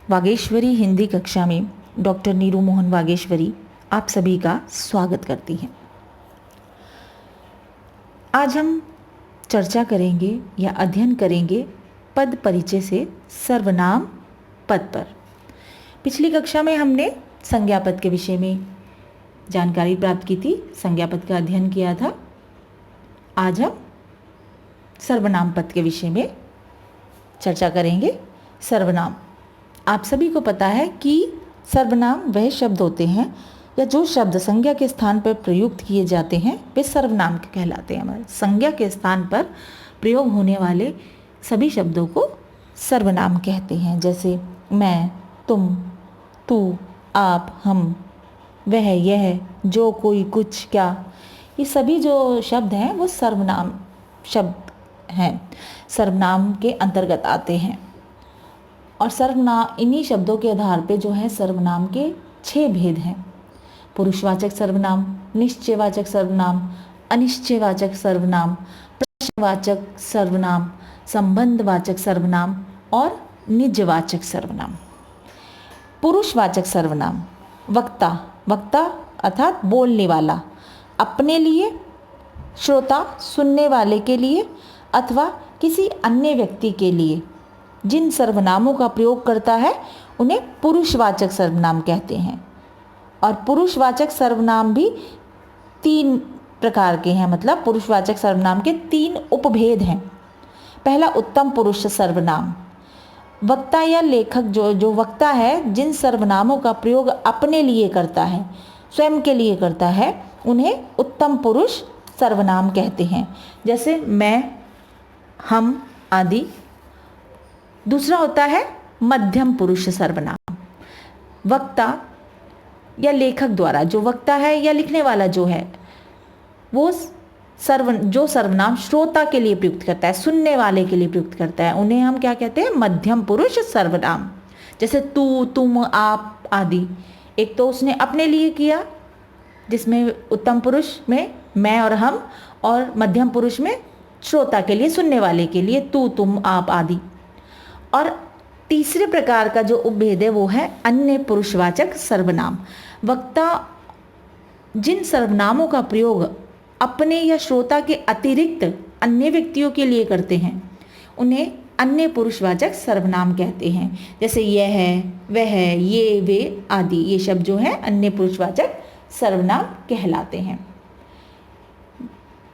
वागेश्वरी हिंदी कक्षा में डॉक्टर नीरू मोहन वागेश्वरी आप सभी का स्वागत करती हैं। आज हम चर्चा करेंगे या अध्ययन करेंगे पद परिचय से सर्वनाम पद पर। पिछली कक्षा में हमने संज्ञा पद के विषय में जानकारी प्राप्त की थी, संज्ञा पद का अध्ययन किया था। आज हम सर्वनाम पद के विषय में चर्चा करेंगे। सर्वनाम, आप सभी को पता है कि सर्वनाम वह शब्द होते हैं या जो शब्द संज्ञा के स्थान पर प्रयुक्त किए जाते हैं वे सर्वनाम कहलाते हैं। हमारे संज्ञा के स्थान पर प्रयोग होने वाले सभी शब्दों को सर्वनाम कहते हैं, जैसे मैं, तुम, तू, आप, हम, वह, यह, जो, कोई, कुछ, क्या, ये सभी जो शब्द हैं वो सर्वनाम शब्द हैं, सर्वनाम के अंतर्गत आते हैं। और सर्वनाम, इन्हीं शब्दों के आधार पे जो है सर्वनाम के 6 भेद हैं। पुरुषवाचक सर्वनाम, निश्चयवाचक सर्वनाम, अनिश्चयवाचक सर्वनाम, प्रश्नवाचक सर्वनाम, संबंधवाचक सर्वनाम और निजवाचक सर्वनाम। पुरुषवाचक सर्वनाम, वक्ता, वक्ता अर्थात बोलने वाला, अपने लिए, श्रोता सुनने वाले के लिए अथवा किसी अन्य व्यक्ति के लिए जिन सर्वनामों का प्रयोग करता है उन्हें पुरुषवाचक सर्वनाम कहते हैं। और पुरुषवाचक सर्वनाम भी 3 प्रकार के हैं, मतलब पुरुषवाचक सर्वनाम के 3 उपभेद हैं। पहला उत्तम पुरुष सर्वनाम, वक्ता या लेखक जो वक्ता है जिन सर्वनामों का प्रयोग अपने लिए करता है, स्वयं के लिए करता है, उन्हें उत्तम पुरुष सर्वनाम कहते हैं, जैसे मैं, हम आदि। दूसरा होता है मध्यम पुरुष सर्वनाम, वक्ता या लेखक द्वारा, जो वक्ता है या लिखने वाला जो है वो जो सर्वनाम श्रोता के लिए प्रयुक्त करता है, सुनने वाले के लिए प्रयुक्त करता है, उन्हें हम क्या कहते हैं? मध्यम पुरुष सर्वनाम। जैसे तू, तुम, आप आदि। एक तो उसने अपने लिए किया जिसमें उत्तम पुरुष में मैं और हम, और मध्यम पुरुष में श्रोता के लिए, सुनने वाले के लिए तू, तुम, आप आदि। और तीसरे प्रकार का जो उपभेद है वो है अन्य पुरुषवाचक सर्वनाम। वक्ता जिन सर्वनामों का प्रयोग अपने या श्रोता के अतिरिक्त अन्य व्यक्तियों के लिए करते हैं उन्हें अन्य पुरुषवाचक सर्वनाम कहते हैं, जैसे यह है, वह है, ये, वे आदि। ये शब्द जो है अन्य पुरुषवाचक सर्वनाम कहलाते हैं।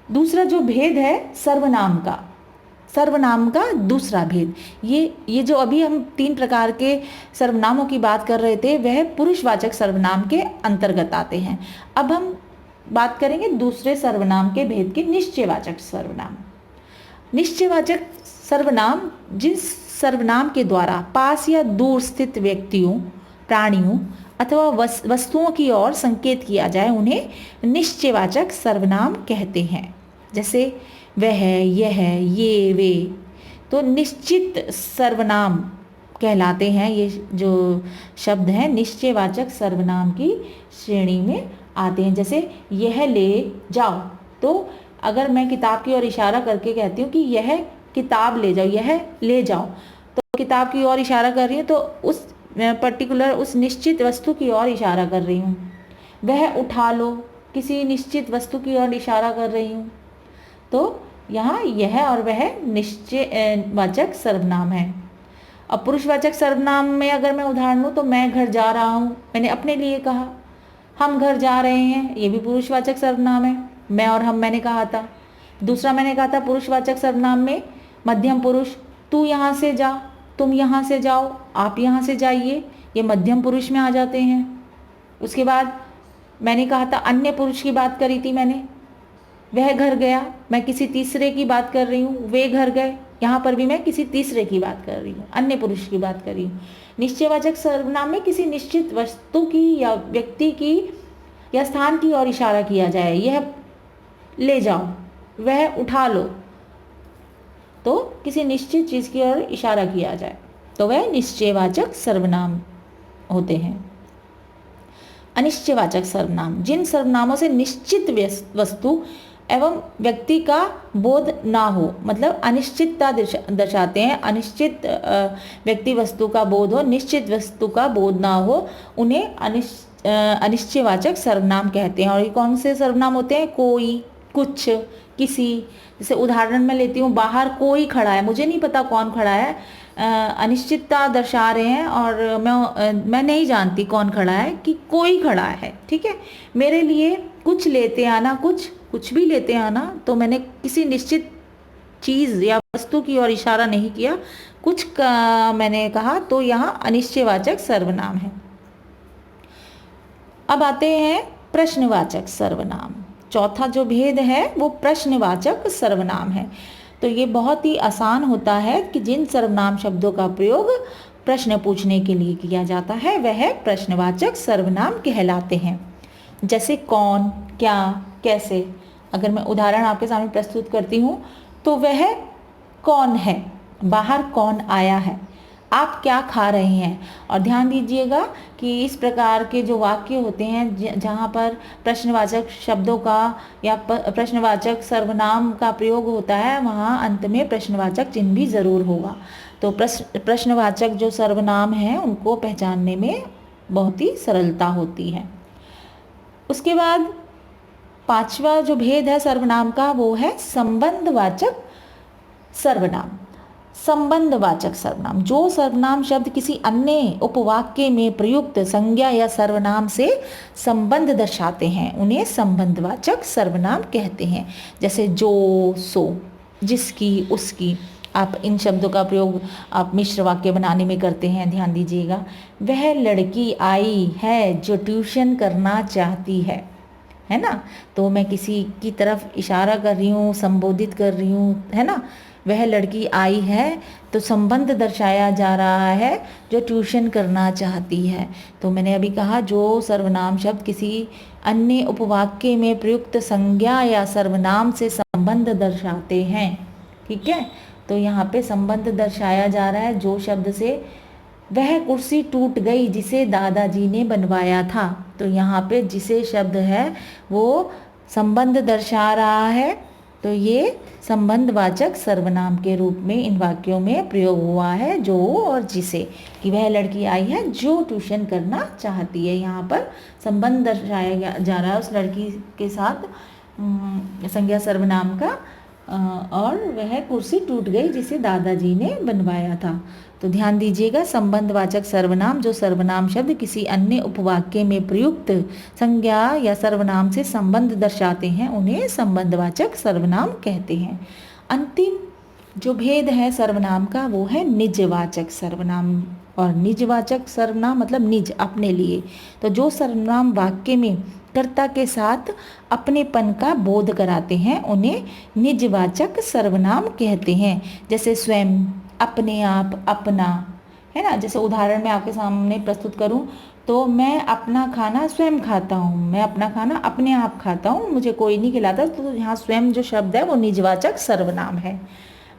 दूसरा जो भेद है सर्वनाम का दूसरा भेद, ये जो अभी हम 3 प्रकार के सर्वनामों की बात कर रहे थे वह पुरुषवाचक सर्वनाम के अंतर्गत आते हैं। अब हम बात करेंगे दूसरे सर्वनाम के भेद के, निश्चयवाचक सर्वनाम। निश्चयवाचक सर्वनाम जिस सर्वनाम के द्वारा पास या दूर स्थित व्यक्तियों, प्राणियों अथवा वस्तुओं की ओर संकेत किया जाए उन्हें निश्चयवाचक सर्वनाम कहते हैं, जैसे वह, यह, ये, वे। तो निश्चित सर्वनाम कहलाते हैं। ये जो शब्द हैं निश्चयवाचक सर्वनाम की श्रेणी में आते हैं। जैसे यह ले जाओ, तो अगर मैं किताब की ओर इशारा करके कहती हूँ कि यह किताब ले जाओ, यह ले जाओ, तो किताब की ओर इशारा कर रही हूँ, तो उस पर्टिकुलर उस निश्चित वस्तु की ओर इशारा कर रही हूँ। वह उठा लो, किसी निश्चित वस्तु की ओर इशारा कर रही हूँ। तो यहाँ यह और वह निश्चयवाचक सर्वनाम है। अब पुरुषवाचक सर्वनाम में अगर मैं उदाहरण लूँ तो मैं घर जा रहा हूँ, मैंने अपने लिए कहा। हम घर जा रहे हैं, ये भी पुरुषवाचक सर्वनाम है, मैं और हम मैंने कहा था। दूसरा मैंने कहा था पुरुषवाचक सर्वनाम में मध्यम पुरुष, तू यहाँ से जा, तुम यहाँ से जाओ, आप यहाँ से जाइए, ये मध्यम पुरुष में आ जाते हैं। उसके बाद मैंने कहा था अन्य पुरुष की बात करी थी मैंने, वह घर गया, मैं किसी तीसरे की बात कर रही हूँ। वे घर गए, यहाँ पर भी मैं किसी तीसरे की बात कर रही हूँ, अन्य पुरुष की बात कर रही हूँ। निश्चयवाचक सर्वनाम में किसी निश्चित वस्तु की या व्यक्ति की या स्थान की ओर इशारा किया जाए, यह ले जाओ, वह उठा लो, तो किसी निश्चित चीज़ की ओर इशारा किया जाए तो वह निश्चयवाचक सर्वनाम होते हैं। अनिश्चयवाचक सर्वनाम, जिन सर्वनामों से निश्चित वस्तु एवं व्यक्ति का बोध ना हो, मतलब अनिश्चितता दर्शाते हैं। अनिश्चित व्यक्ति वस्तु का बोध हो, निश्चित वस्तु का बोध ना हो, उन्हें अनिश्चयवाचक सर्वनाम कहते हैं। और ये कौन से सर्वनाम होते हैं? कोई, कुछ, किसी। जैसे उदाहरण मैं लेती हूँ, बाहर कोई खड़ा है, मुझे नहीं पता कौन खड़ा है, अनिश्चितता दर्शा रहे हैं और मैं नहीं जानती कौन खड़ा है, कि कोई खड़ा है, ठीक है। मेरे लिए कुछ लेते आना, कुछ भी लेते आना, तो मैंने किसी निश्चित चीज़ या वस्तु की ओर इशारा नहीं किया, कुछ का मैंने कहा, तो यहाँ अनिश्चयवाचक सर्वनाम है। अब आते हैं प्रश्नवाचक सर्वनाम। चौथा जो भेद है वो प्रश्नवाचक सर्वनाम है। तो ये बहुत ही आसान होता है कि जिन सर्वनाम शब्दों का प्रयोग प्रश्न पूछने के लिए किया जाता है वह प्रश्नवाचक सर्वनाम कहलाते हैं। जैसे कौन, क्या, कैसे। अगर मैं उदाहरण आपके सामने प्रस्तुत करती हूँ तो वह कौन है, बाहर कौन आया है, आप क्या खा रहे हैं। और ध्यान दीजिएगा कि इस प्रकार के जो वाक्य होते हैं जहाँ पर प्रश्नवाचक शब्दों का या प्रश्नवाचक सर्वनाम का प्रयोग होता है, वहाँ अंत में प्रश्नवाचक चिन्ह भी ज़रूर होगा। तो प्रश्नवाचक जो सर्वनाम हैं उनको पहचानने में बहुत ही सरलता होती है। उसके बाद पांचवा जो भेद है सर्वनाम का वो है संबंधवाचक सर्वनाम। संबंधवाचक सर्वनाम, जो सर्वनाम शब्द किसी अन्य उपवाक्य में प्रयुक्त संज्ञा या सर्वनाम से संबंध दर्शाते हैं, उन्हें संबंधवाचक सर्वनाम कहते हैं। जैसे जो, सो, जिसकी, उसकी। आप इन शब्दों का प्रयोग आप मिश्र वाक्य बनाने में करते हैं, ध्यान दीजिएगा। वह लड़की आई है जो ट्यूशन करना चाहती है ना। तो मैं किसी की तरफ इशारा कर रही हूँ, संबोधित कर रही हूँ, है ना। वह लड़की आई है तो संबंध दर्शाया जा रहा है जो ट्यूशन करना चाहती है। तो मैंने अभी कहा जो सर्वनाम शब्द किसी अन्य उपवाक्य में प्रयुक्त संज्ञा या सर्वनाम से संबंध दर्शाते हैं, ठीक है। तो यहाँ पे संबंध दर्शाया जा रहा है जो शब्द से। वह कुर्सी टूट गई जिसे दादाजी ने बनवाया था। तो यहाँ पे जिसे शब्द है वो संबंध दर्शा रहा है, तो ये संबंधवाचक सर्वनाम के रूप में इन वाक्यों में प्रयोग हुआ है, जो और जिसे। कि वह लड़की आई है जो ट्यूशन करना चाहती है, यहाँ पर संबंध दर्शाया जा रहा है उस लड़की के साथ संज्ञा सर्वनाम का। और वह कुर्सी टूट गई जिसे दादाजी ने बनवाया था। तो ध्यान दीजिएगा, संबंधवाचक सर्वनाम जो सर्वनाम शब्द किसी अन्य उपवाक्य में प्रयुक्त संज्ञा या सर्वनाम से संबंध दर्शाते हैं उन्हें संबंधवाचक सर्वनाम कहते हैं। अंतिम जो भेद है सर्वनाम का वो है निजवाचक सर्वनाम। और निजवाचक सर्वनाम मतलब निज, अपने लिए। तो जो सर्वनाम वाक्य में कर्ता के साथ अपनेपन का बोध कराते हैं उन्हें निजवाचक सर्वनाम कहते हैं। जैसे स्वयं, अपने आप, अपना, है ना। जैसे उदाहरण मैं आपके सामने प्रस्तुत करूं तो मैं अपना खाना स्वयं खाता हूं, मैं अपना खाना अपने आप खाता हूं, मुझे कोई नहीं खिलाता। तो यहाँ स्वयं जो शब्द है वो निजवाचक सर्वनाम है।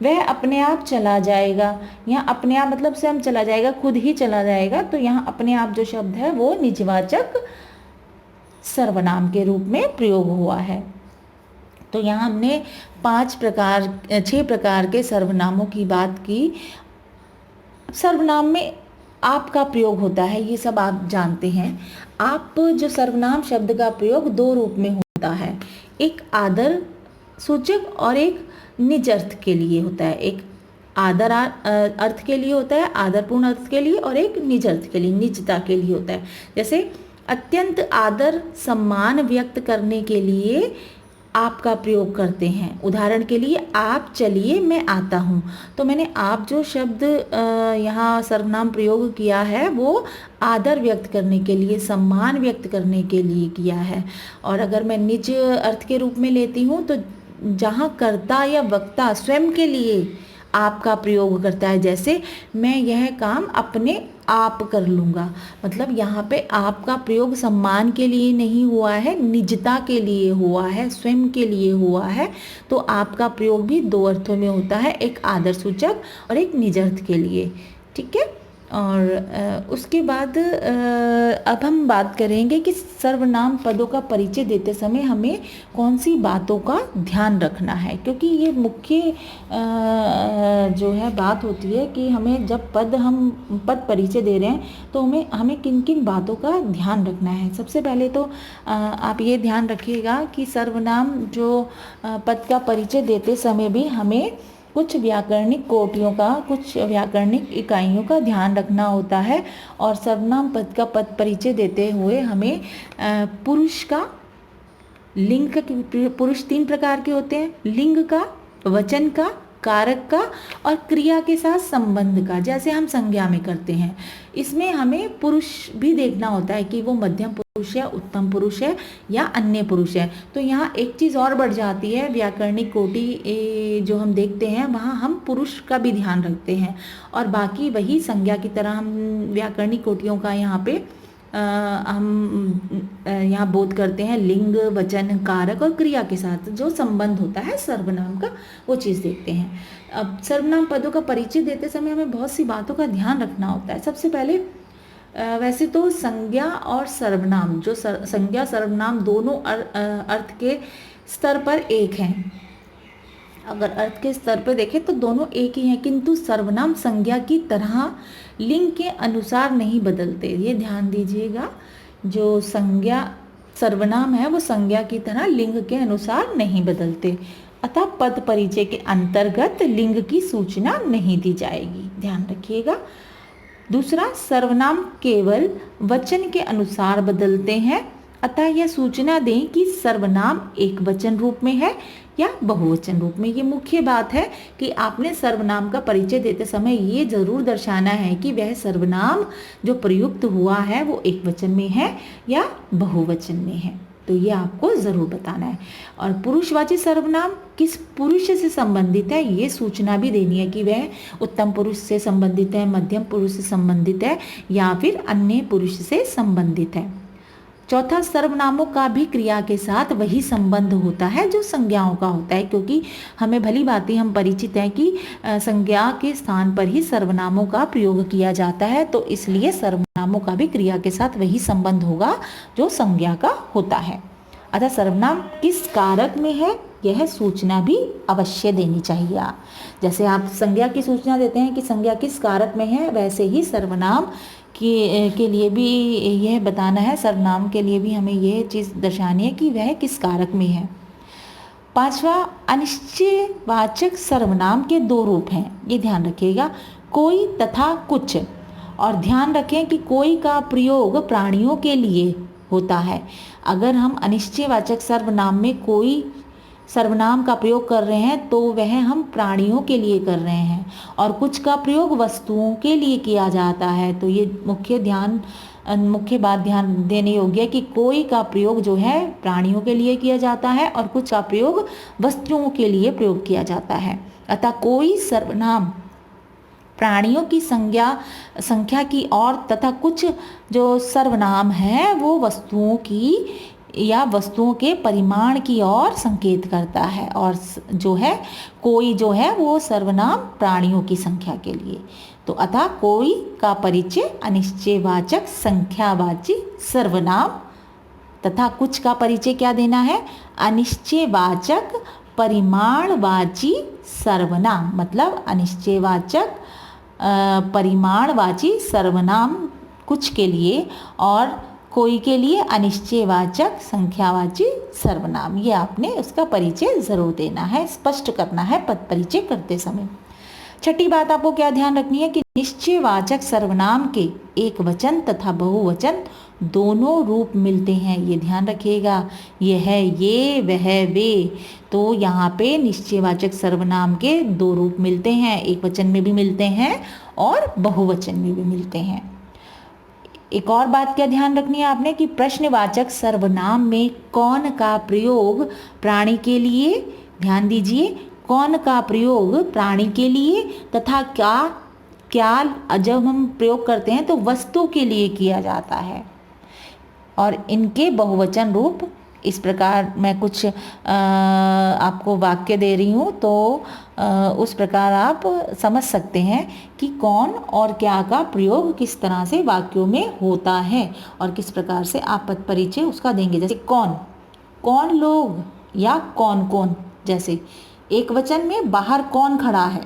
वह अपने आप चला जाएगा, यहाँ अपने आप मतलब स्वयं चला जाएगा, खुद ही चला जाएगा। तो यहाँ अपने आप जो शब्द है वो निजवाचक सर्वनाम के रूप में प्रयोग हुआ है। तो यहाँ हमने 6 प्रकार के सर्वनामों की बात की। सर्वनाम में आप का प्रयोग होता है, ये सब आप जानते हैं। आप जो सर्वनाम शब्द का प्रयोग 2 रूप में होता है, एक आदर सूचक और एक निज अर्थ के लिए होता है। एक आदर अर्थ के लिए होता है, आदरपूर्ण अर्थ के लिए, और एक निज अर्थ के लिए, निजता के लिए होता है। जैसे अत्यंत आदर सम्मान व्यक्त करने के लिए आप का प्रयोग करते हैं। उदाहरण के लिए, आप चलिए मैं आता हूँ। तो मैंने आप जो शब्द यहाँ सर्वनाम प्रयोग किया है वो आदर व्यक्त करने के लिए, सम्मान व्यक्त करने के लिए किया है। और अगर मैं निज अर्थ के रूप में लेती हूँ तो जहाँ कर्ता या वक्ता स्वयं के लिए आप का प्रयोग करता है, जैसे मैं यह काम अपने आप कर लूँगा। मतलब यहाँ पे आप का प्रयोग सम्मान के लिए नहीं हुआ है, निजता के लिए हुआ है, स्वयं के लिए हुआ है। तो आप का प्रयोग भी 2 अर्थों में होता है, एक आदर सूचक और एक निज अर्थ के लिए, ठीक है। और उसके बाद अब हम बात करेंगे कि सर्वनाम पदों का परिचय देते समय हमें कौन सी बातों का ध्यान रखना है, क्योंकि ये मुख्य जो है बात होती है कि हमें जब हम पद परिचय दे रहे हैं तो हमें किन किन बातों का ध्यान रखना है। सबसे पहले तो आप ये ध्यान रखिएगा कि सर्वनाम जो पद का परिचय देते समय भी हमें कुछ व्याकरणिक कोटियों का, कुछ व्याकरणिक इकाइयों का ध्यान रखना होता है। और सर्वनाम पद का पद परिचय देते हुए हमें पुरुष का, लिंग का, पुरुष 3 प्रकार के होते हैं, लिंग का, वचन का, कारक का और क्रिया के साथ संबंध का, जैसे हम संज्ञा में करते हैं। इसमें हमें पुरुष भी देखना होता है कि वो मध्यम पुरुष है, उत्तम पुरुष है या अन्य पुरुष है। तो यहाँ एक चीज़ और बढ़ जाती है, व्याकरणिक कोटि जो हम देखते हैं वहाँ हम पुरुष का भी ध्यान रखते हैं, और बाकी वही संज्ञा की तरह हम व्याकरणिक कोटियों का यहाँ पे हम यहाँ बोध करते हैं लिंग, वचन, कारक और क्रिया के साथ जो संबंध होता है सर्वनाम का, वो चीज़ देखते हैं। अब सर्वनाम पदों का परिचय देते समय हमें बहुत सी बातों का ध्यान रखना होता है। सबसे पहले वैसे तो संज्ञा और सर्वनाम, जो संज्ञा सर्वनाम दोनों अर्थ के स्तर पर एक हैं। अगर अर्थ के स्तर पर देखें तो दोनों एक ही हैं, किंतु सर्वनाम संज्ञा की तरह लिंग के अनुसार नहीं बदलते। ये ध्यान दीजिएगा, जो संज्ञा सर्वनाम है वो संज्ञा की तरह लिंग के अनुसार नहीं बदलते, अतः पद परिचय के अंतर्गत लिंग की सूचना नहीं दी जाएगी, ध्यान रखिएगा। दूसरा, सर्वनाम केवल वचन के अनुसार बदलते हैं, अतः यह सूचना दें कि सर्वनाम एक वचन रूप में है या बहुवचन रूप में। ये मुख्य बात है कि आपने सर्वनाम का परिचय देते समय ये जरूर दर्शाना है कि वह सर्वनाम जो प्रयुक्त हुआ है वो एक वचन में है या बहुवचन में है, तो ये आपको ज़रूर बताना है। और पुरुषवाची सर्वनाम किस पुरुष से संबंधित है ये सूचना भी देनी है कि वह उत्तम पुरुष से संबंधित है, मध्यम पुरुष से संबंधित है या फिर अन्य पुरुष से संबंधित है। चौथा, सर्वनामों का भी क्रिया के साथ वही संबंध होता है जो संज्ञाओं का होता है, क्योंकि हमें भली भांति हम परिचित हैं कि संज्ञा के स्थान पर ही सर्वनामों का प्रयोग किया जाता है, तो इसलिए सर्वनामों का भी क्रिया के साथ वही संबंध होगा जो संज्ञा का होता है। अतः सर्वनाम किस कारक में है यह सूचना भी अवश्य देनी चाहिए। जैसे आप संज्ञा की सूचना देते हैं कि संज्ञा किस कारक में है, वैसे ही सर्वनाम के लिए भी यह बताना है, सर्वनाम के लिए भी हमें यह चीज़ दर्शानी है कि वह किस कारक में है। पांचवा, अनिश्चयवाचक सर्वनाम के 2 रूप हैं, ये ध्यान रखिएगा, कोई तथा कुछ। और ध्यान रखें कि कोई का प्रयोग प्राणियों के लिए होता है। अगर हम अनिश्चयवाचक सर्वनाम में कोई सर्वनाम का प्रयोग कर रहे हैं तो वह हम प्राणियों के लिए कर रहे हैं, और कुछ का प्रयोग वस्तुओं के लिए किया जाता है। तो ये मुख्य बात ध्यान देने योग्य है कि कोई का प्रयोग जो है प्राणियों के लिए किया जाता है और कुछ का प्रयोग वस्तुओं के लिए प्रयोग किया जाता है। अतः कोई सर्वनाम प्राणियों की संख्या की और तथा कुछ जो सर्वनाम है वो वस्तुओं की या वस्तुओं के परिमाण की ओर संकेत करता है, और जो है कोई जो है वो सर्वनाम प्राणियों की संख्या के लिए। तो अतः कोई का परिचय अनिश्चयवाचक संख्यावाची सर्वनाम तथा कुछ का परिचय क्या देना है, अनिश्चयवाचक परिमाणवाची सर्वनाम, मतलब अनिश्चयवाचक परिमाणवाची सर्वनाम कुछ के लिए और कोई के लिए अनिश्चयवाचक संख्यावाची सर्वनाम। ये आपने उसका परिचय जरूर देना है, स्पष्ट करना है पद परिचय करते समय। छठी बात आपको क्या ध्यान रखनी है कि निश्चयवाचक सर्वनाम के एक वचन तथा बहुवचन दोनों रूप मिलते हैं, ये ध्यान रखिएगा। ये है ये, वह वे, तो यहाँ पे निश्चयवाचक सर्वनाम के 2 रूप मिलते हैं, एक वचन में भी मिलते हैं और बहुवचन में भी मिलते हैं। एक और बात क्या ध्यान रखनी है आपने कि प्रश्नवाचक सर्वनाम में कौन का प्रयोग प्राणी के लिए, ध्यान दीजिए, कौन का प्रयोग प्राणी के लिए तथा क्या जब हम प्रयोग करते हैं तो वस्तु के लिए किया जाता है, और इनके बहुवचन रूप इस प्रकार मैं कुछ आपको वाक्य दे रही हूँ, तो उस प्रकार आप समझ सकते हैं कि कौन और क्या का प्रयोग किस तरह से वाक्यों में होता है और किस प्रकार से आप पद परिचय उसका देंगे। जैसे कौन, कौन लोग या कौन कौन। जैसे एक वचन में बाहर कौन खड़ा है,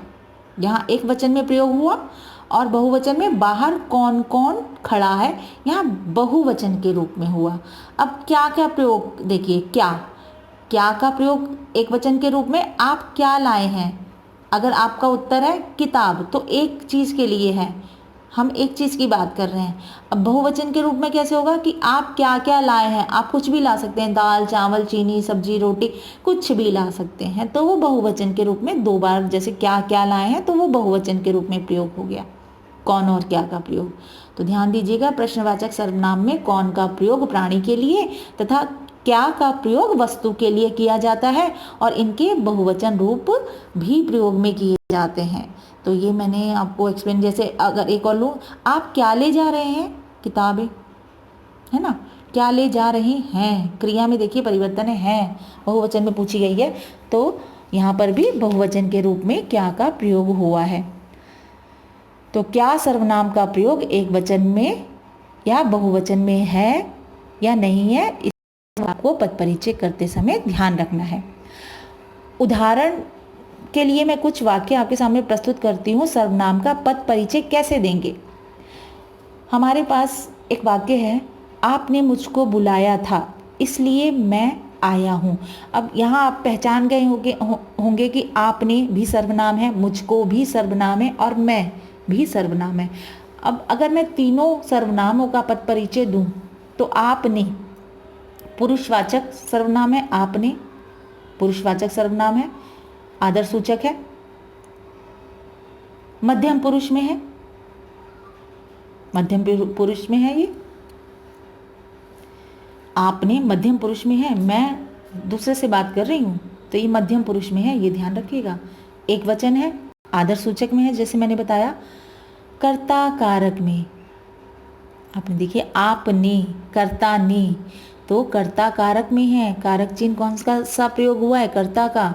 यहाँ एक वचन में प्रयोग हुआ, और बहुवचन में बाहर कौन कौन खड़ा है, यहाँ बहुवचन के रूप में हुआ। अब क्या क्या प्रयोग देखिए, क्या, क्या का प्रयोग एक वचन के रूप में, आप क्या लाए हैं। अगर आपका उत्तर है किताब, तो एक चीज़ के लिए है, हम एक चीज़ की बात कर रहे हैं। अब बहुवचन के रूप में कैसे होगा कि आप क्या क्या लाए हैं, आप कुछ भी ला सकते हैं, दाल चावल चीनी सब्जी रोटी कुछ भी ला सकते हैं, तो वो बहुवचन के रूप में दो बार जैसे क्या क्या लाए हैं, तो वो बहुवचन के रूप में प्रयोग हो गया कौन और क्या का प्रयोग। तो ध्यान दीजिएगा, प्रश्नवाचक सर्वनाम में कौन का प्रयोग प्राणी के लिए तथा क्या का प्रयोग वस्तु के लिए किया जाता है, और इनके बहुवचन रूप भी प्रयोग में किए जाते हैं। तो ये मैंने आपको एक्सप्लेन, जैसे अगर एक और लूँ, आप क्या ले जा रहे हैं, किताबें, है ना, क्या ले जा रहे हैं, क्रिया में देखिए परिवर्तन है, बहुवचन में पूछी गई है, तो यहाँ पर भी बहुवचन के रूप में क्या का प्रयोग हुआ है। तो क्या सर्वनाम का प्रयोग एक वचन में या बहुवचन में है या नहीं है, इस आपको पद परिचय करते समय ध्यान रखना है। उदाहरण के लिए मैं कुछ वाक्य आपके सामने प्रस्तुत करती हूँ, सर्वनाम का पद परिचय कैसे देंगे। हमारे पास एक वाक्य है, आपने मुझको बुलाया था इसलिए मैं आया हूँ। अब यहाँ आप पहचान गए होंगे कि आपने भी सर्वनाम है, मुझको भी सर्वनाम है और मैं भी सर्वनाम है। अब अगर मैं तीनों सर्वनामों का पद परिचय दूं, तो आपने पुरुषवाचक सर्वनाम है, आपने पुरुषवाचक सर्वनाम है, आदर्शसूचक है, मध्यम पुरुष में है, मध्यम पुरुष में है, ये आपने मध्यम पुरुष में है, मैं दूसरे से बात कर रही हूँ तो ये मध्यम पुरुष में है, ये ध्यान रखिएगा। एक वचन है, आदर्शसूचक में है, जैसे मैंने बताया। कर्ता कारक में आपने देखिए, आपने, कर्ता ने, तो कर्ता कारक में है, कारक चिन्ह कौन सा प्रयोग हुआ है, कर्ता का।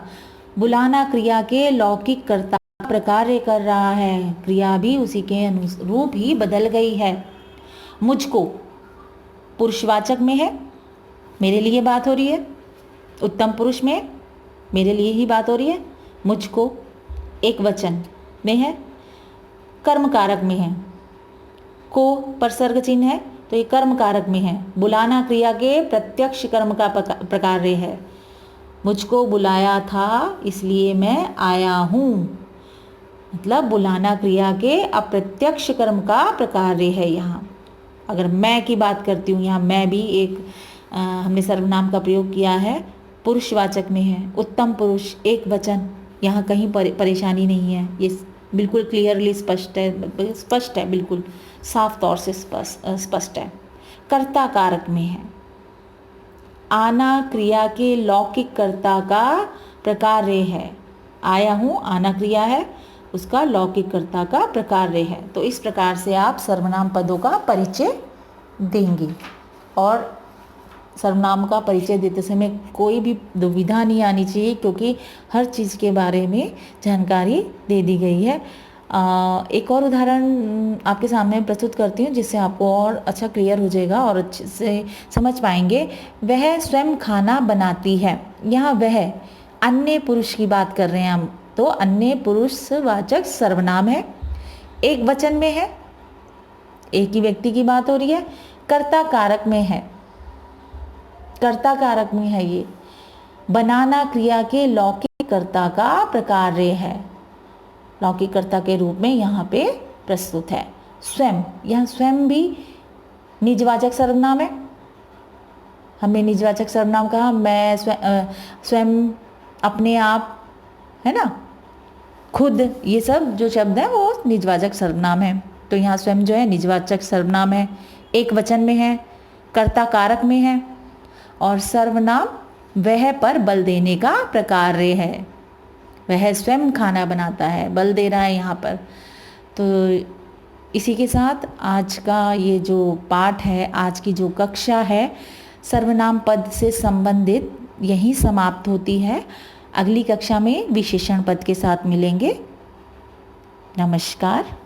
बुलाना क्रिया के लौकिक कर्ता प्रकार्य कर रहा है, क्रिया भी उसी के अनुरूप ही बदल गई है। मुझको पुरुषवाचक में है, मेरे लिए बात हो रही है। उत्तम पुरुष में मेरे लिए ही बात हो रही है। मुझको एक वचन में है, कर्म कारक में है, को परसर्ग चिन्ह है तो ये कर्म कारक में है। बुलाना क्रिया के प्रत्यक्ष कर्म का प्रकार्य है। मुझको बुलाया था इसलिए मैं आया हूँ, मतलब बुलाना क्रिया के अप्रत्यक्ष कर्म का प्रकार्य है। यहाँ अगर मैं की बात करती हूँ, यहाँ मैं भी एक हमने सर्वनाम का प्रयोग किया है, पुरुषवाचक में है। उत्तम पुरुष एक वचन, यहाँ कहीं परेशानी नहीं है, ये बिल्कुल क्लियरली स्पष्ट है, बिल्कुल साफ तौर से स्पष्ट है। कर्ता कारक में है, आना क्रिया के लौकिक कर्ता का प्रकार्य है। आया हूँ आना क्रिया है, उसका लौकिक कर्ता का प्रकार्य है। तो इस प्रकार से आप सर्वनाम पदों का परिचय देंगे, और सर्वनाम का परिचय देते समय कोई भी दुविधा नहीं आनी चाहिए, क्योंकि हर चीज़ के बारे में जानकारी दे दी गई है। एक और उदाहरण आपके सामने प्रस्तुत करती हूँ, जिससे आपको और अच्छा क्लियर हो जाएगा और अच्छे से समझ पाएंगे। वह स्वयं खाना बनाती है, यहाँ वह अन्य पुरुष की बात कर रहे हैं हम, तो अन्य पुरुषवाचक सर्वनाम है, एक वचन में है, एक ही व्यक्ति की बात हो रही है। कर्ता कारक में है, कर्ता कारक में है, ये बनाना क्रिया के लौकिक कर्ता का प्रकार्य है, लौकिक कर्ता के रूप में यहाँ पे प्रस्तुत है। स्वयं, यहाँ स्वयं भी निजवाचक सर्वनाम है, हमने निजवाचक सर्वनाम कहा, मैं स्वयं, अपने आप, है ना, खुद, ये सब जो शब्द हैं वो निजवाचक सर्वनाम है। तो यहाँ स्वयं जो है निजवाचक सर्वनाम है, एक वचन में है, कर्ता कारक में है, और सर्वनाम वह पर बल देने का प्रकार्य है। वह स्वयं खाना बनाता है, बल दे रहा है यहाँ पर। तो इसी के साथ आज का ये जो पाठ है, आज की जो कक्षा है, सर्वनाम पद से संबंधित यहीं समाप्त होती है। अगली कक्षा में विशेषण पद के साथ मिलेंगे। नमस्कार।